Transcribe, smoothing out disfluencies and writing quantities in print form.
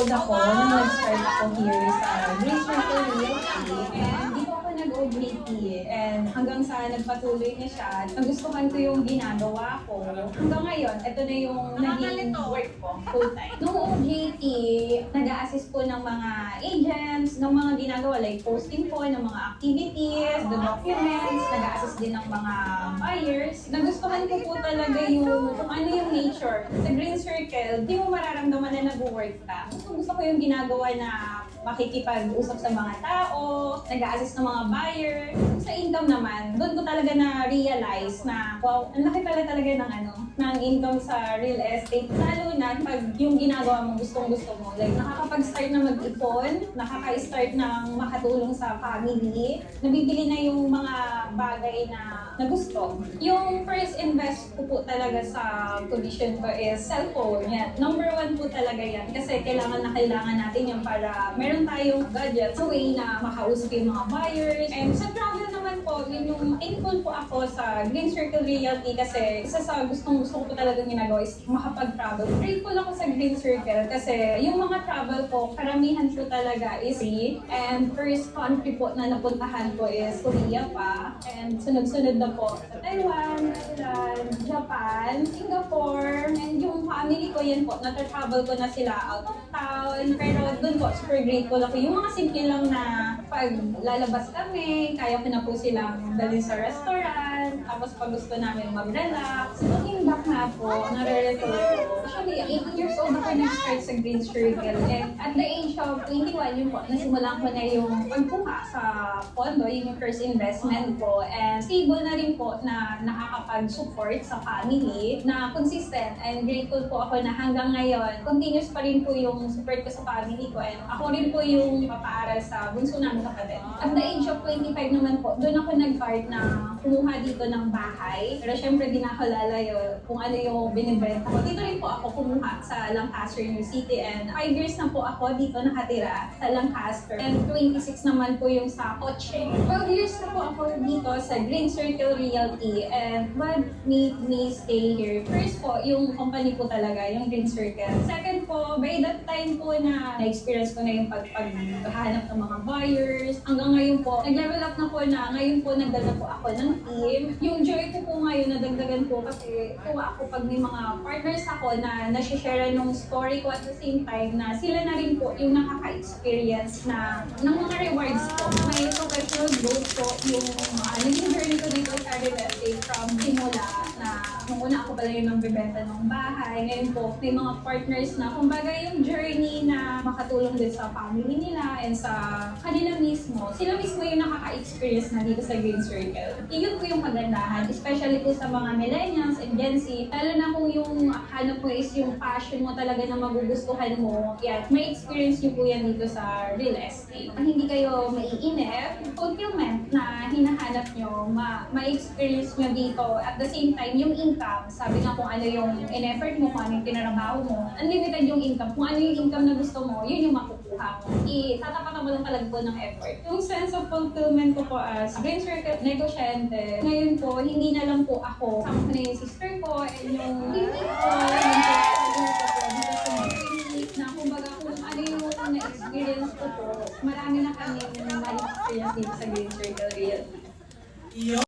old ako nung nag-start ako here sa Green Circle Realty. And di ko ako nag-OJT and hanggang sa nagpatuloy na siya, nagustuhan ko yung ginagawa ko. Hanggang ngayon, ito na yung naging work ko full-time. Nung OJT, nag-a-assist po ng mga agents, ng mga ginagawa like posting po ng mga activities, the documents, nag-a-assist din ng mga buyers. Nagustuhan ko po talaga yung kung ano yung nature. Sa Green Circle, di mo mararamdaman na nag-work ka. Gusto ko yung ginagawa na makikipag-usap sa mga tao, nag-a-assist ng mga buyer. Sa income naman, doon ko talaga na-realize na, wow, ang laki pala talaga ng income sa real estate. Lalo na pag yung ginagawa mo gustong-gusto mo. Like, nakakapag-start na mag-ipon, nakaka-start ng makatulong sa family, nabibili na yung mga bagay na gusto. Yung first invest ko po talaga sa condition ko is cellphone. Yan. Number 1 po talaga yan. Kasi kailangan natin yan para meron tayong gadget sa way na makausap yung mga buyers. And sa travel naman po, yun yung thankful po ako sa Green Circle Realty kasi isa sa gusto ko talagang ginagawa is makapag-travel. Grateful ako sa Green Circle kasi yung mga travel ko, karamihan po talaga is free. And first country po na napuntahan ko is Korea pa. And sunod-sunod na po sa Taiwan, Thailand, Japan, Singapore. And yung family ko, yan po, nata-travel ko na sila out of town. Pero dun po, super grateful ako. Yung mga simple lang na pag lalabas kami, kaya ko na po silang dalhin sa restaurant. Tapos pag gusto namin mag-relax. Looking back na po, nare-recall ko. Actually, 18 years old ako nag-start sa Green Circle. And at the age of 21, yun po, nasimulan ko na yung pagkuha sa pondo, yung first investment ko. And stable na rin po na nakakapag-support sa family na consistent. And grateful po ako na hanggang ngayon, continuous pa rin po yung support ko sa family ko. And ako rin po yung papaaral sa bunso namin kapatid. At the age of 25 naman po, doon ako nag-part na kumuha dito ng bahay. Pero syempre di na ako lalayo kung ano yung binibenta ko. Dito rin po ako kumuha sa Lancaster, New City. And 5 years na po ako dito nakatira sa Lancaster. And 26 naman po yung sa Coche. 12 years na po ako dito sa Green Circle Realty. And what made me stay here? First po, yung company po talaga, yung Green Circle. Second po, by that time po na-experience ko na yung paghahanap ng mga buyers. Hanggang ngayon po, nag-level up na po na, ngayon po nagdala po ako ng team. Yung joy ko po ngayon, nadagdagan po kasi tuwa ako pag may mga partners ako na nasi-share ng story ko at the same time na sila na rin po yung nakaka-experience na ng mga rewards po. May professional growth po yung naging journey ko dito sa real estate from simula na nung una ako pala yung nagbibenta ng bahay. Ngayon po, may mga partners na kumbaga yung journey na makatulong din sa family nila and sa kanila mismo. Sila mismo yung nakaka-experience na dito sa Green Circle. Iyon po yung kagandahan, especially po sa mga millennials and Gen Z. Lalo na kung yung hanap mo is yung passion mo talaga na magugustuhan mo, yan, may experience nyo po yan dito sa real estate. Hindi kayo maiinip, fulfillment na hinahanap nyo, ma-experience nyo dito. At the same time, yung income, sabi nga kung ano yung in-effort mo, kung ano yung tinarabaho mo, unlimited yung income. Kung ano yung income na gusto mo, yun yung makukuha mo. Itatapatan mo lang talaga po ng effort. Yung sense of fulfillment ko po as Green Circle negosyante, ngayon po, hindi na lang po ako. Kasama ko na yung sister ko and yung clinic ko, yung dito sa clinic na kumbaga kung ano yung na-experience ko po, marami na kami na ma-experience dito sa Green Circle Realty.